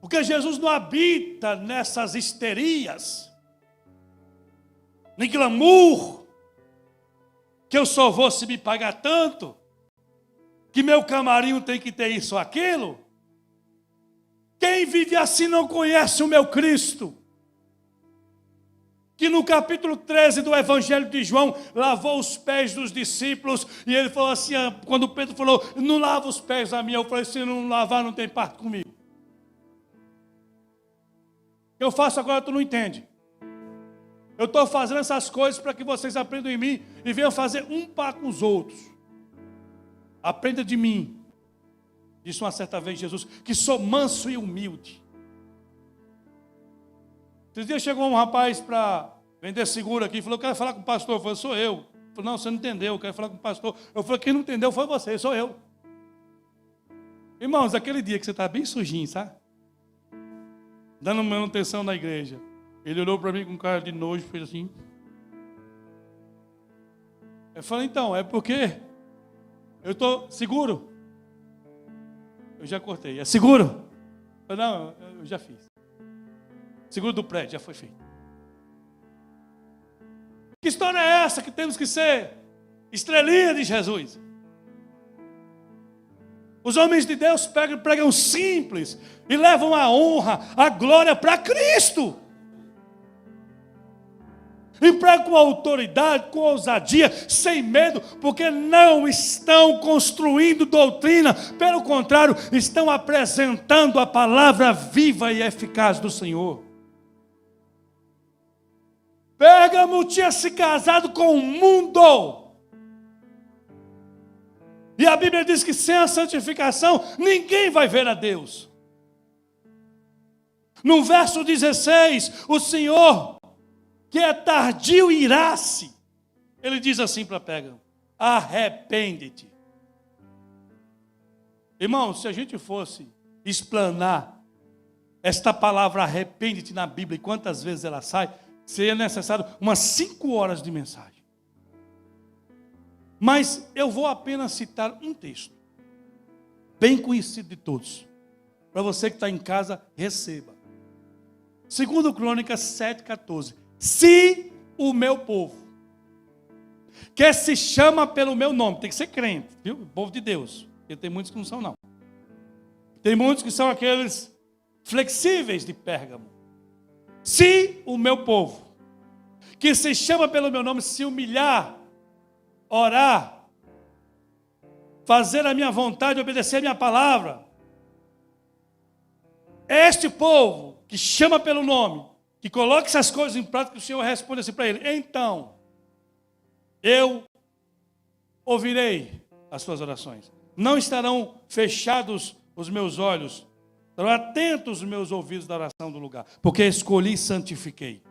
Porque Jesus não habita nessas histerias, nem glamour, que eu só vou se me pagar tanto, que meu camarim tem que ter isso ou aquilo. Quem vive assim não conhece o meu Cristo, que no capítulo 13 do Evangelho de João, lavou os pés dos discípulos, e ele falou assim, quando Pedro falou, não lava os pés a mim, eu falei, se não lavar não tem parte comigo. Eu faço agora, tu não entende. Eu estou fazendo essas coisas para que vocês aprendam em mim e venham fazer um par com os outros. Aprenda de mim, disse uma certa vez Jesus, que sou manso e humilde. Esses dias chegou um rapaz para vender seguro aqui, falou, eu quero falar com o pastor. Eu falei, sou eu. Ele falou, não, você não entendeu, eu quero falar com o pastor. Eu falei, quem não entendeu foi você, sou eu. Irmãos, aquele dia que você está bem sujinho, sabe? Dando manutenção na igreja. Ele olhou para mim com cara de nojo e fez assim. Eu falei, então, é porque eu estou seguro. Eu já cortei. É seguro? Eu falei, não, eu já fiz. Seguro do prédio, já foi feito. Que história é essa que temos que ser estrelinha de Jesus? Os homens de Deus pregam simples e levam a honra, a glória para Cristo. E pregam com autoridade, com ousadia, sem medo, porque não estão construindo doutrina, pelo contrário, estão apresentando a palavra viva e eficaz do Senhor. Pérgamo tinha se casado com o mundo. E a Bíblia diz que sem a santificação, ninguém vai ver a Deus. No verso 16, o Senhor, que é tardio, irá-se. Ele diz assim para Pérgamo, arrepende-te. Irmão, se a gente fosse explanar esta palavra arrepende-te na Bíblia, e quantas vezes ela sai, seria necessário umas 5 horas de mensagem. Mas eu vou apenas citar um texto, bem conhecido de todos. Para você que está em casa, receba. 2 Crônicas 7,14. Se o meu povo, que se chama pelo meu nome, tem que ser crente, viu? O povo de Deus. Porque tem muitos que não são, não. Tem muitos que são aqueles flexíveis de Pérgamo. Se o meu povo, que se chama pelo meu nome, se humilhar, orar, fazer a minha vontade, obedecer a minha palavra, este povo que chama pelo nome, que coloca essas coisas em prática, o Senhor responde assim para ele, então, eu ouvirei as suas orações. Não estarão fechados os meus olhos, estarão atentos os meus ouvidos da oração do lugar, porque escolhi e santifiquei.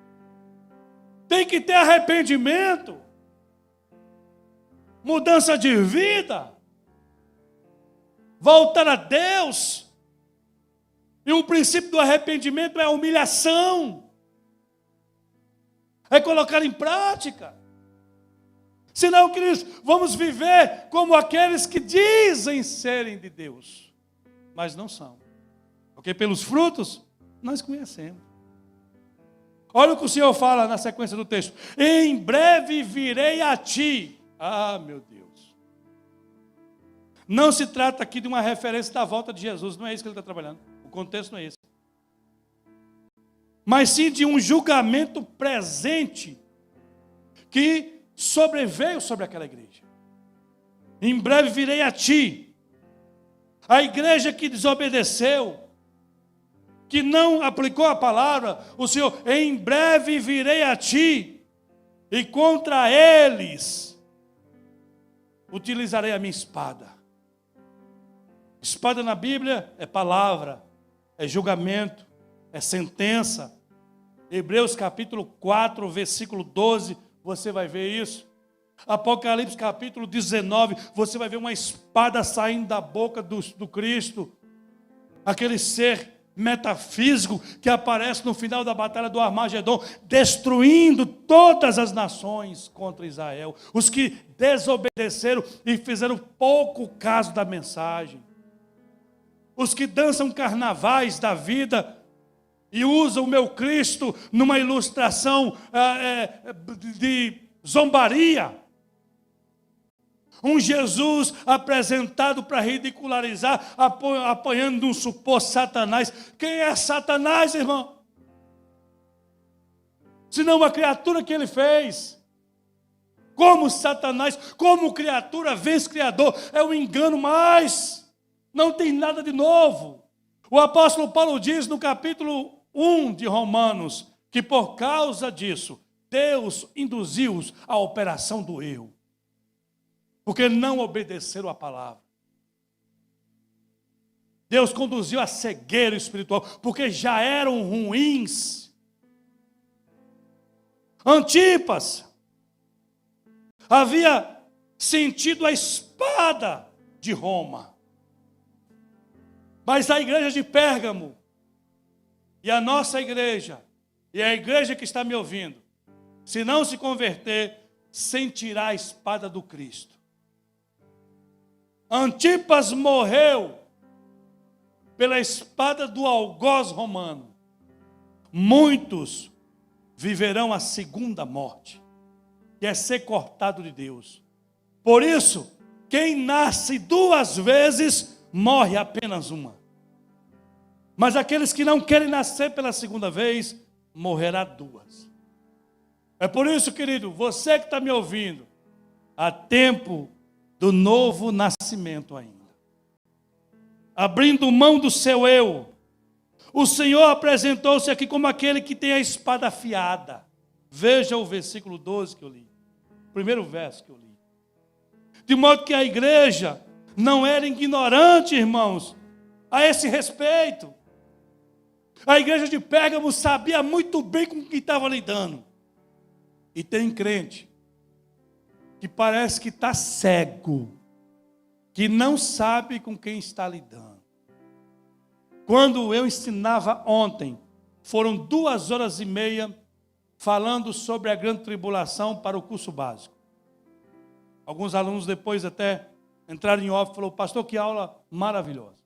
Tem que ter arrependimento, mudança de vida, voltar a Deus. E o princípio do arrependimento é a humilhação, é colocar em prática. Senão, queridos, vamos viver como aqueles que dizem serem de Deus, mas não são. Porque pelos frutos nós conhecemos. Olha o que o Senhor fala na sequência do texto. Em breve virei a ti. Ah, meu Deus. Não se trata aqui de uma referência da volta de Jesus. Não é isso que ele está trabalhando. O contexto não é esse. Mas sim de um julgamento presente que sobreveio sobre aquela igreja. Em breve virei a ti. A igreja que desobedeceu, que não aplicou a palavra, o Senhor, em breve virei a ti, e contra eles utilizarei a minha espada. Espada na Bíblia é palavra, é julgamento, é sentença. Hebreus capítulo 4, versículo 12, você vai ver isso. Apocalipse capítulo 19, você vai ver uma espada saindo da boca do Cristo. Aquele ser metafísico que aparece no final da batalha do Armagedon, destruindo todas as nações contra Israel. Os que desobedeceram e fizeram pouco caso da mensagem. Os que dançam carnavais da vida e usam o meu Cristo numa ilustração de zombaria. Um Jesus apresentado para ridicularizar, apanhando um suposto Satanás. Quem é Satanás, irmão? Senão uma criatura que ele fez. Como Satanás, como criatura vence Criador. É um engano, mas não tem nada de novo. O apóstolo Paulo diz no capítulo 1 de Romanos, que por causa disso, Deus induziu-os à operação do erro. Porque não obedeceram a palavra. Deus conduziu a cegueira espiritual, porque já eram ruins. Antipas havia sentido a espada de Roma. Mas a igreja de Pérgamo, e a nossa igreja, e a igreja que está me ouvindo, se não se converter, sentirá a espada do Cristo. Antipas morreu pela espada do algoz romano. Muitos viverão a segunda morte, que é ser cortado de Deus. Por isso, quem nasce duas vezes, morre apenas uma. Mas aqueles que não querem nascer pela segunda vez, morrerá duas. É por isso, querido, você que está me ouvindo, há tempo do novo nascimento ainda. Abrindo mão do seu eu, o Senhor apresentou-se aqui como aquele que tem a espada afiada. Veja o versículo 12 que eu li. O primeiro verso que eu li. De modo que a igreja não era ignorante, irmãos, a esse respeito. A igreja de Pérgamo sabia muito bem com o que estava lidando. E tem crente que parece que está cego, que não sabe com quem está lidando. Quando eu ensinava ontem, foram 2h30 falando sobre a grande tribulação para o curso básico. Alguns alunos depois até entraram em off e falaram: pastor, que aula maravilhosa,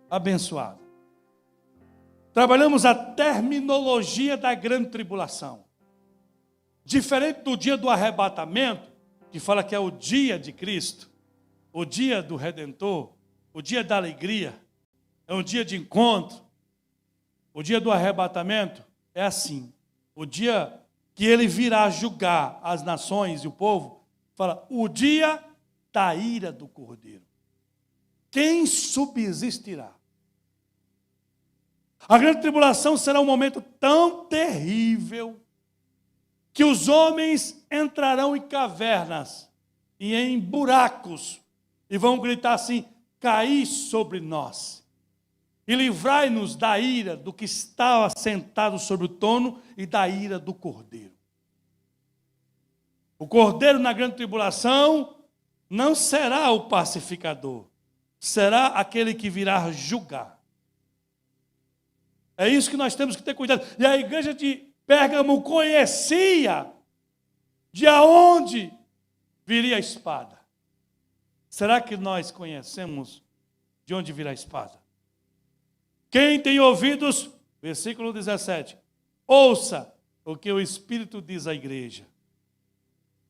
abençoada. Trabalhamos a terminologia da grande tribulação. Diferente do dia do arrebatamento, que fala que é o dia de Cristo, o dia do Redentor, o dia da alegria, é um dia de encontro. O dia do arrebatamento é assim, o dia que ele virá julgar as nações e o povo, fala, o dia da ira do Cordeiro. Quem subsistirá? A grande tribulação será um momento tão terrível que os homens entrarão em cavernas e em buracos e vão gritar assim: caí sobre nós e livrai-nos da ira do que estava sentado sobre o trono e da ira do Cordeiro. O Cordeiro na grande tribulação não será o pacificador, será aquele que virá julgar. É isso que nós temos que ter cuidado. E a igreja de Pérgamo conhecia de onde viria a espada. Será que nós conhecemos de onde virá a espada? Quem tem ouvidos, versículo 17, ouça o que o Espírito diz à igreja.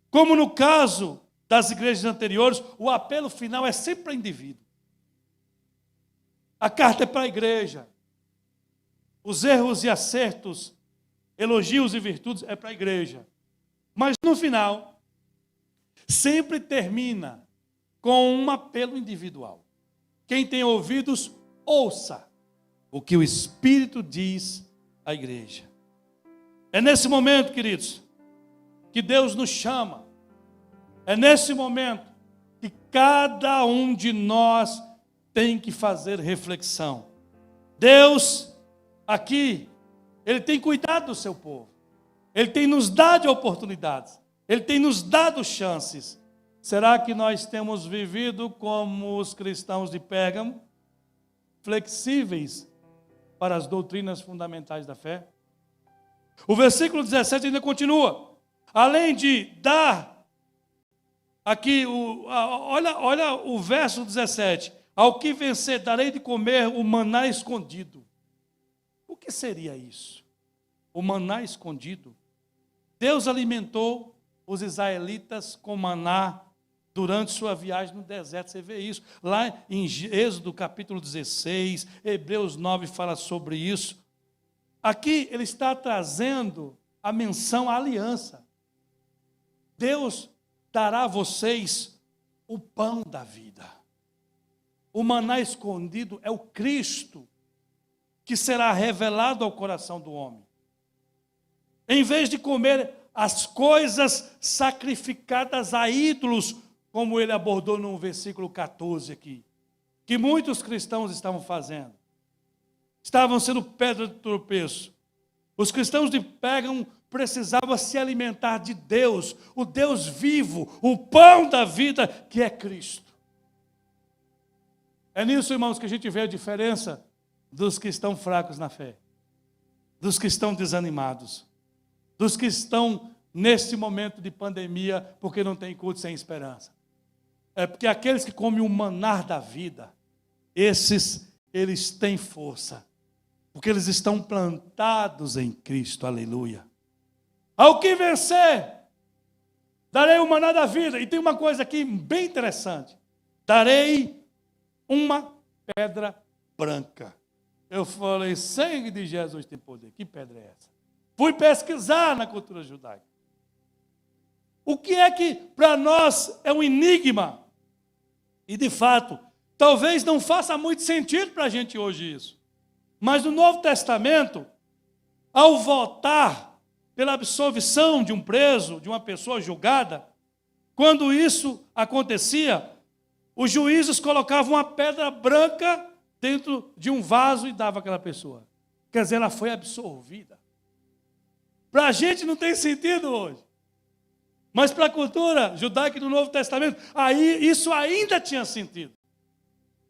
Como no caso das igrejas anteriores, o apelo final é sempre para o indivíduo. A carta é para a igreja. Os erros e acertos, elogios e virtudes é para a igreja. Mas no final, sempre termina com um apelo individual. Quem tem ouvidos, ouça o que o Espírito diz à igreja. É nesse momento, queridos, que Deus nos chama. É nesse momento que cada um de nós tem que fazer reflexão. Deus, aqui, Ele tem cuidado do seu povo. Ele tem nos dado oportunidades. Ele tem nos dado chances. Será que nós temos vivido como os cristãos de Pérgamo? Flexíveis para as doutrinas fundamentais da fé? O versículo 17 ainda continua. Além de dar, aqui, olha o verso 17. Ao que vencer, darei de comer o maná escondido. O que seria isso? O maná escondido. Deus alimentou os israelitas com maná durante sua viagem no deserto. Você vê isso lá em Êxodo capítulo 16, Hebreus 9 fala sobre isso. Aqui ele está trazendo a menção à aliança. Deus dará a vocês o pão da vida. O maná escondido é o Cristo que será revelado ao coração do homem. Em vez de comer as coisas sacrificadas a ídolos, como ele abordou no versículo 14 aqui, que muitos cristãos estavam fazendo. Estavam sendo pedra de tropeço. Os cristãos de Pérgamo precisavam se alimentar de Deus, o Deus vivo, o pão da vida, que é Cristo. É nisso, irmãos, que a gente vê a diferença dos que estão fracos na fé, dos que estão desanimados, dos que estão nesse momento de pandemia porque não tem culto sem esperança. É porque aqueles que comem o maná da vida, esses, eles têm força, porque eles estão plantados em Cristo, aleluia. Ao que vencer, darei o maná da vida. E tem uma coisa aqui bem interessante. Darei uma pedra branca. Eu falei, sangue de Jesus tem poder. Que pedra é essa? Fui pesquisar na cultura judaica. O que é que para nós é um enigma? E de fato, talvez não faça muito sentido para a gente hoje isso. Mas no Novo Testamento, ao votar pela absolvição de um preso, de uma pessoa julgada, quando isso acontecia, os juízes colocavam uma pedra branca dentro de um vaso e davam àquela pessoa. Quer dizer, ela foi absolvida. Para a gente não tem sentido hoje. Mas para a cultura judaica do Novo Testamento, aí isso ainda tinha sentido.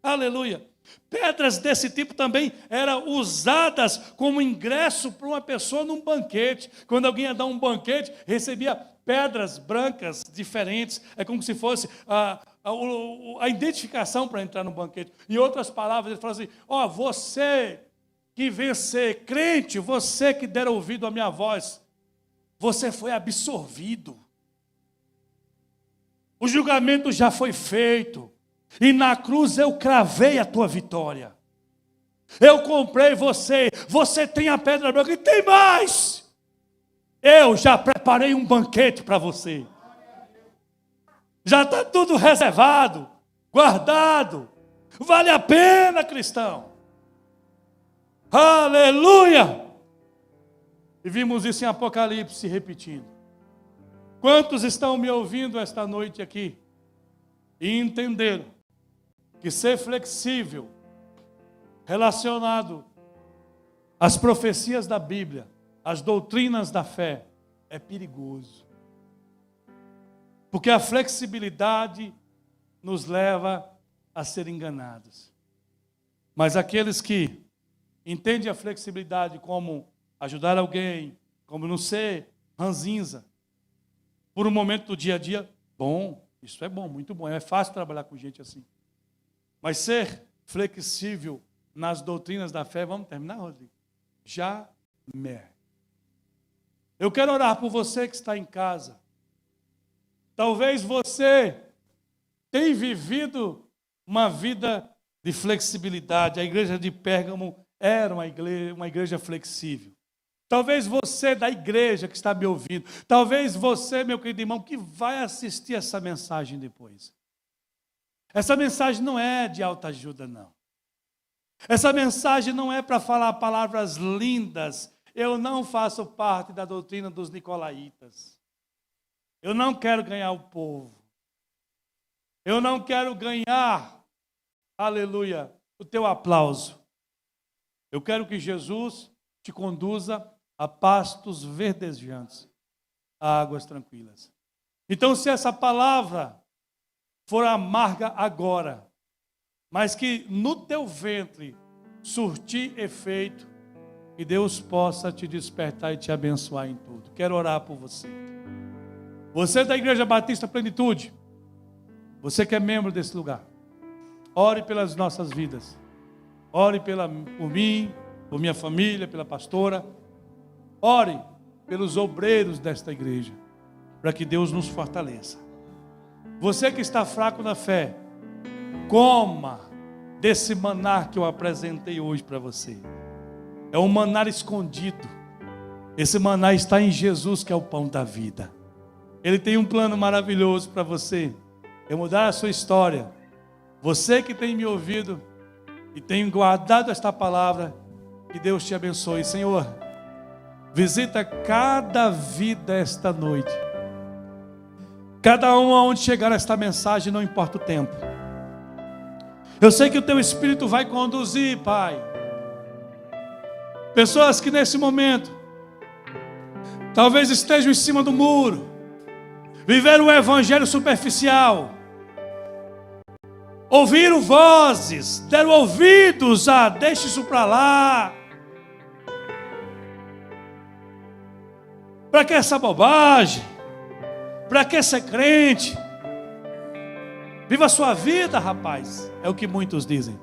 Aleluia. Pedras desse tipo também eram usadas como ingresso para uma pessoa num banquete. Quando alguém ia dar um banquete, recebia pedras brancas diferentes. É como se fosse a identificação para entrar no banquete. Em outras palavras, ele fala assim, você que vencer crente, você que der ouvido à minha voz, você foi absolvido. O julgamento já foi feito. E na cruz eu cravei a tua vitória. Eu comprei você. Você tem a pedra branca e tem mais. Eu já preparei um banquete para você. Já está tudo reservado, guardado. Vale a pena, cristão. Aleluia! E vimos isso em Apocalipse repetindo. Quantos estão me ouvindo esta noite aqui e entenderam que ser flexível, relacionado às profecias da Bíblia, às doutrinas da fé, é perigoso. Porque a flexibilidade nos leva a ser enganados. Mas aqueles que entendem a flexibilidade como ajudar alguém, como não ser ranzinza, por um momento do dia a dia, bom, isso é bom, muito bom, é fácil trabalhar com gente assim. Mas ser flexível nas doutrinas da fé, vamos terminar, Rodrigo? Jamais. Eu quero orar por você que está em casa. Talvez você tenha vivido uma vida de flexibilidade. A igreja de Pérgamo era uma igreja flexível. Talvez você da igreja que está me ouvindo, talvez você, meu querido irmão, que vai assistir essa mensagem depois. Essa mensagem não é de autoajuda, não. Essa mensagem não é para falar palavras lindas. Eu não faço parte da doutrina dos nicolaítas. Eu não quero ganhar o povo. Eu não quero ganhar, aleluia, o teu aplauso. Eu quero que Jesus te conduza a pastos verdejantes, a águas tranquilas. Então, se essa palavra for amarga agora, mas que no teu ventre surtir efeito, que Deus possa te despertar e te abençoar em tudo. Quero orar por você. Você da Igreja Batista Plenitude, você que é membro desse lugar, ore pelas nossas vidas. Ore por mim, por minha família, pela pastora. Ore pelos obreiros desta igreja, para que Deus nos fortaleça. Você que está fraco na fé, coma desse maná que eu apresentei hoje para você. É um maná escondido. Esse maná está em Jesus, que é o pão da vida. Ele tem um plano maravilhoso para você. É mudar a sua história. Você que tem me ouvido e tem guardado esta palavra, que Deus te abençoe. Senhor, visita cada vida esta noite. Cada um aonde chegar esta mensagem, não importa o tempo. Eu sei que o teu Espírito vai conduzir, Pai. Pessoas que nesse momento talvez estejam em cima do muro, viveram um evangelho superficial, ouviram vozes, deram ouvidos a deixa isso para lá. Para que essa bobagem? Para que ser crente? Viva a sua vida, rapaz. É o que muitos dizem.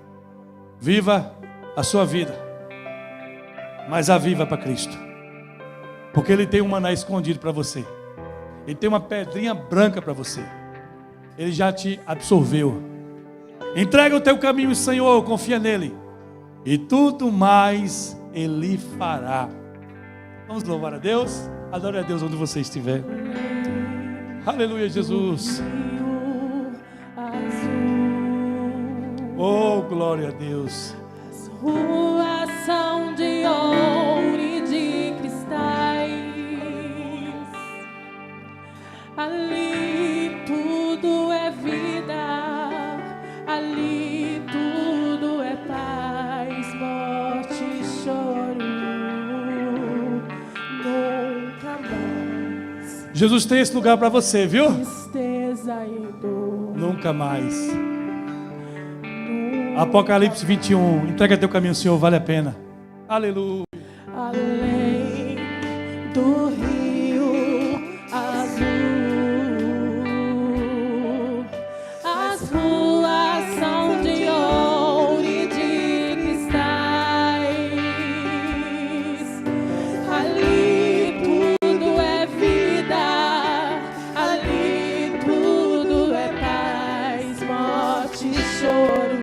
Viva a sua vida, mas a viva para Cristo. Porque Ele tem um maná escondido para você. Ele tem uma pedrinha branca para você. Ele já te absorveu. Entrega o teu caminho, Senhor, confia nele. E tudo mais Ele fará. Vamos louvar a Deus. Adore a Deus onde você estiver. Aleluia, Jesus. Oh, glória a Deus. As ruas são de ouro e de cristais. Ali tudo é vida. Ali tudo é paz, morte e choro. Nunca mais. Jesus tem esse lugar para você, viu? Tristeza e dor. Nunca mais. Apocalipse 21. Entrega teu caminho, Senhor, vale a pena. Aleluia. Além do rio azul, as ruas são de ouro e de cristais. Ali tudo é vida, ali tudo é paz, morte e choro.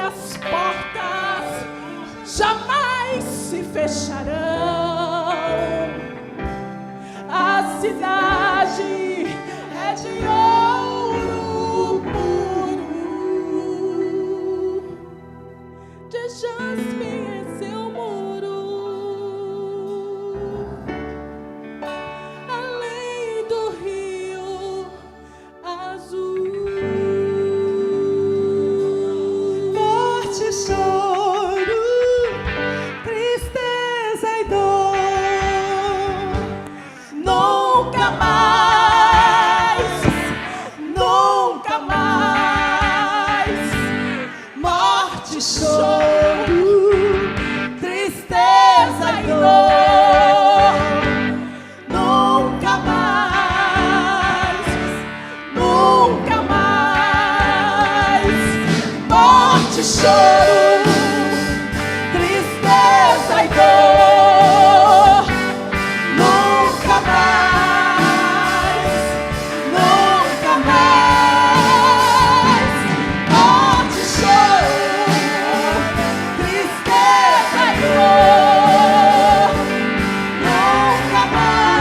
as portas jamais se fecharão. A cidade é de ouro puro, de jaspe é seu muro, além do rio azul. Morte, choro, tristeza e dor, Nunca mais, nunca mais. Morte, choro, tristeza e dor. Nunca mais, nunca mais. Morte, choro, tristeza e dor. Nunca mais, nunca mais. Morte, choro, tristeza e dor. Nunca mais,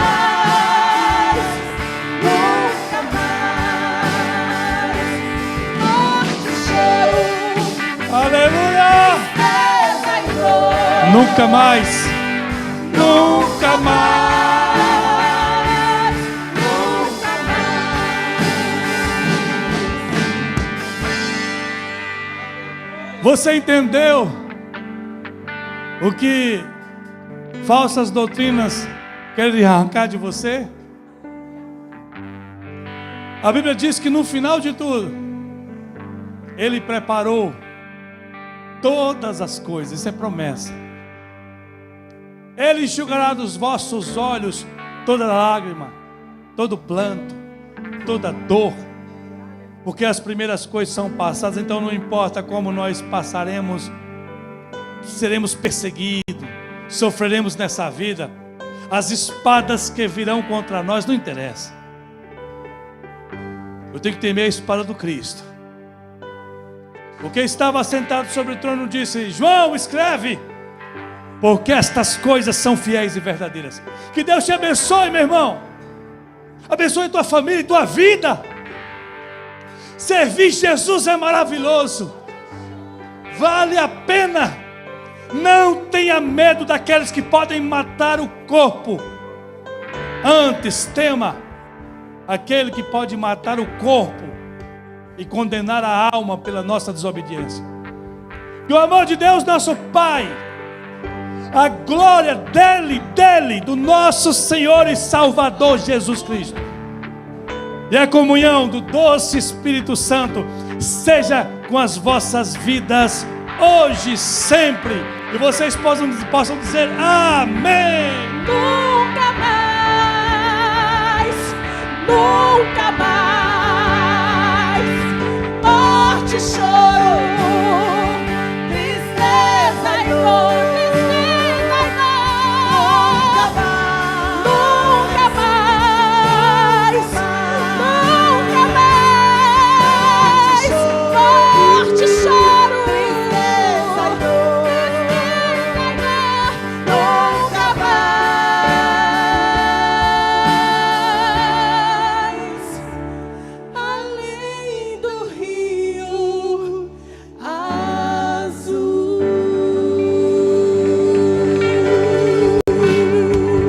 nunca mais. Morte, choro, Aleluia! tristeza e dor. Nunca mais. Nunca mais. Nunca mais. Você entendeu o que falsas doutrinas querem arrancar de você? A Bíblia diz que no final de tudo, Ele preparou todas as coisas, isso é promessa. Ele enxugará dos vossos olhos toda lágrima, todo pranto, toda dor, porque as primeiras coisas são passadas. Então não importa como nós passaremos, seremos perseguidos, sofreremos nessa vida, as espadas que virão contra nós não interessa. Eu tenho que temer a espada do Cristo. O que estava sentado sobre o trono disse: João, escreve, porque estas coisas são fiéis e verdadeiras. Que Deus te abençoe, meu irmão. Abençoe tua família e tua vida. Servir Jesus é maravilhoso, vale a pena. Não tenha medo daqueles que podem matar o corpo. Antes tema aquele que pode matar o corpo e condenar a alma pela nossa desobediência. Que o amor de Deus, nosso Pai, a glória dele, do nosso Senhor e Salvador Jesus Cristo, e a comunhão do doce Espírito Santo seja com as vossas vidas hoje, sempre. E vocês possam dizer amém. Nunca mais, nunca mais. Morte, choro.